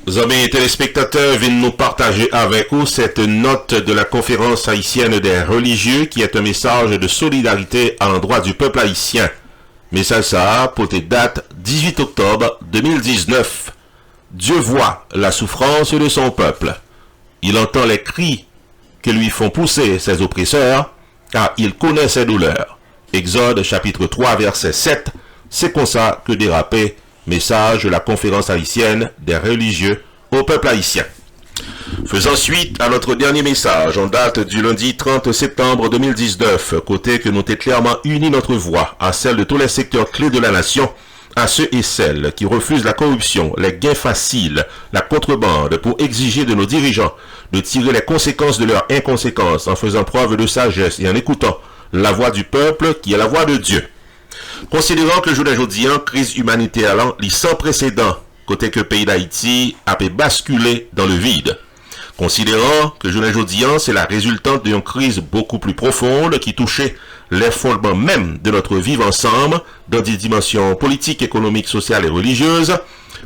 Amis téléspectateurs, viennent nous partager avec vous cette note de la conférence haïtienne des religieux qui est un message de solidarité à l'endroit du peuple haïtien. Message ça pour tes dates 18 octobre 2019. Dieu voit la souffrance de son peuple. Il entend les cris que lui font pousser ses oppresseurs, car il connaît ses douleurs. Exode chapitre 3 verset 7, c'est comme ça que dérapait message de la conférence haïtienne des religieux au peuple haïtien. Faisons suite à notre dernier message en date du lundi 30 septembre 2019, côté que nous avons clairement uni notre voix à celle de tous les secteurs clés de la nation, à ceux et celles qui refusent la corruption, les gains faciles, la contrebande pour exiger de nos dirigeants de tirer les conséquences de leur inconséquence en faisant preuve de sagesse et en écoutant la voix du peuple qui est la voix de Dieu. Considérant que aujourd'hui en crise humanitaire sans précédent, côté que le pays d'Haïti a pu basculer dans le vide. Considérant que aujourd'hui c'est la résultante d'une crise beaucoup plus profonde qui touchait les fondements même de notre vivre ensemble dans des dimensions politiques, économiques, sociales et religieuses,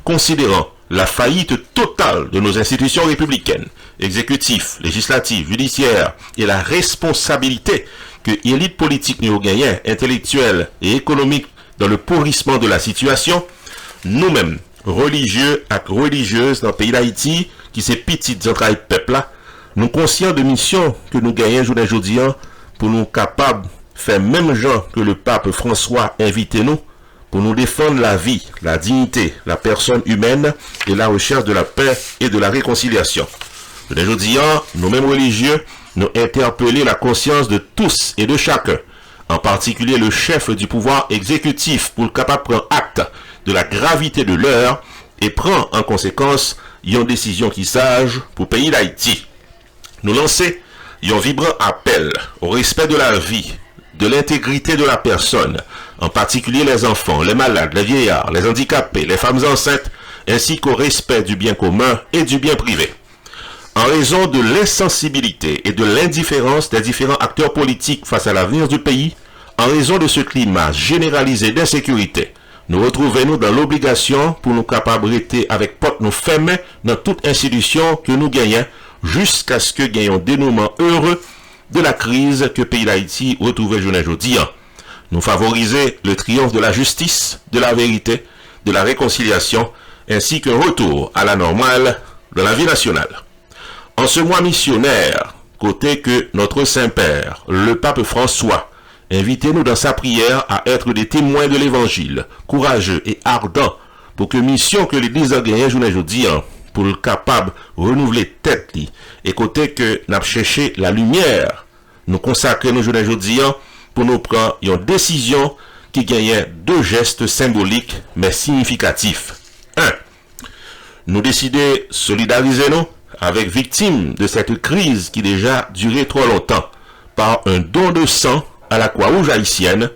considérant la faillite totale de nos institutions républicaines, exécutives, législatives, judiciaires et la responsabilité que l'élite politique néo-gagnée, intellectuelle et économique dans le pourrissement de la situation, nous-mêmes, religieux et religieuses dans le pays d'Haïti, qui c'est petites entrailles peuple là, nous conscients de mission que nous gagnons aujourd'hui pour nous capables de faire même genre que le pape François invité nous pour nous défendre la vie, la dignité, la personne humaine et la recherche de la paix et de la réconciliation. Aujourd'hui, nous-mêmes religieux, nous interpeller la conscience de tous et de chacun, en particulier le chef du pouvoir exécutif pour le capable prendre acte de la gravité de l'heure et prend en conséquence une décision qui sage pour le pays d'Haïti. Nous lancer un vibrant appel au respect de la vie, de l'intégrité de la personne, en particulier les enfants, les malades, les vieillards, les handicapés, les femmes enceintes, ainsi qu'au respect du bien commun et du bien privé. En raison de l'insensibilité et de l'indifférence des différents acteurs politiques face à l'avenir du pays, en raison de ce climat généralisé d'insécurité, nous retrouvons-nous dans l'obligation pour nous capables avec porte nous fermer dans toute institution que nous gagnons jusqu'à ce que gagnons un dénouement heureux de la crise que le pays d'Haïti retrouve aujourd'hui. Nous favoriser le triomphe de la justice, de la vérité, de la réconciliation, ainsi qu'un retour à la normale de la vie nationale. En ce mois missionnaire, côté que notre Saint-Père, le pape François, invitez-nous dans sa prière à être des témoins de l'évangile, courageux et ardents, pour que mission que l'Église a gagnée aujourd'hui, pour le capable renouveler tête, et côté que nous cherché la lumière, nous consacrer nos journées aujourd'hui pour nous prendre une décision qui gagne deux gestes symboliques mais significatifs. 1. Nous décider solidariser nous avec victimes de cette crise qui déjà duré trop longtemps par un don de sang à la Croix-Rouge haïtienne,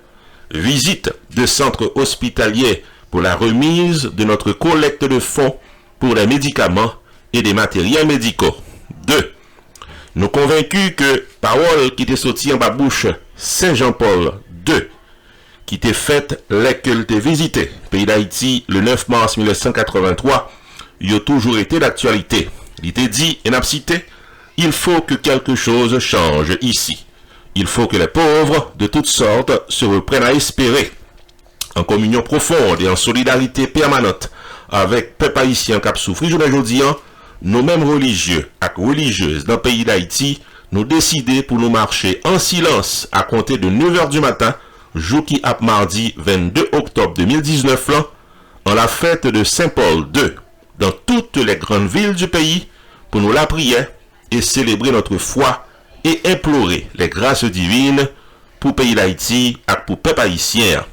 visite de centres hospitaliers pour la remise de notre collecte de fonds pour les médicaments et des matériels médicaux. 2. Nous convaincus que parole qui était sortie en ma bouche Saint Jean-Paul II, qui était faite l'école de visité pays d'Haïti le 9 mars 1983, il a toujours été d'actualité. Il était dit, et n'a cité, il faut que quelque chose change ici. Il faut que les pauvres de toutes sortes se reprennent à espérer. En communion profonde et en solidarité permanente avec peuple haïtien qui a souffert aujourd'hui, nos mêmes religieux et religieuses dans le pays d'Haïti, nous décider pour nous marcher en silence à compter de 9h du matin, jour qui a mardi 22 octobre 2019, en la fête de Saint-Paul II, dans toutes les grandes villes du pays, pour nous la prier et célébrer notre foi et implorer les grâces divines pour le pays d'Haïti et pour le peuple haïtien.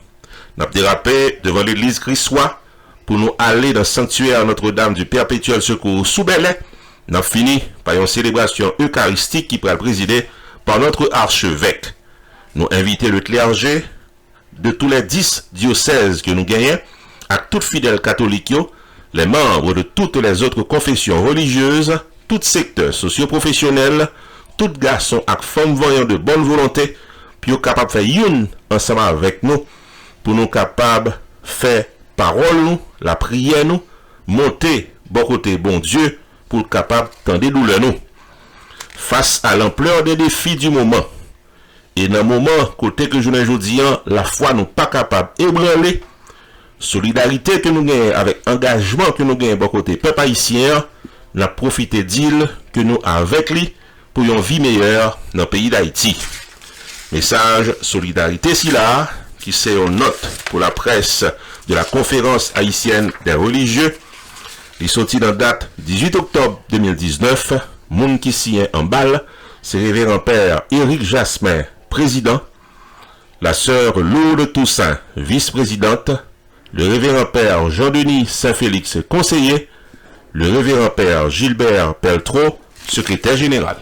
Nous avons dérapé devant l'église Christois pour nous aller dans le sanctuaire Notre-Dame du Perpétuel Secours sous Belay. Nous avons fini par une célébration eucharistique qui pourra présider par notre archevêque. Nous invitons le clergé de tous les 10 diocèses que nous gagnons, à toutes fidèles catholiques, les membres de toutes les autres confessions religieuses, tout secteur socio-professionnel, tout garçon et femmes voyant de bonne volonté, puis capable de faire une ensemble avec nous, pour nous capables de faire parole nous, la prière nous, monter bon côté bon Dieu pour être capable d'entendre douleur nous. Face à l'ampleur des défis du moment, et dans le moment côté que je ne dis la foi nous pas capable ébranler, solidarité que nous gagnons avec engagement que nous gagnons bon côté peuple haïtien, n'a profité d'île que nous avec lui pour une vie meilleure dans le pays d'Haïti. Message solidarité si là, qui c'est une note pour la presse de la conférence haïtienne des religieux. Il sorti dans date 18 octobre 2019. Moun qui signe en balle, c'est révérend père Éric Jasmin, président, la sœur Lourdes Toussaint, vice-présidente, le révérend père Jean-Denis Saint-Félix, conseiller, le révérend père Gilbert Peltreau, secrétaire général.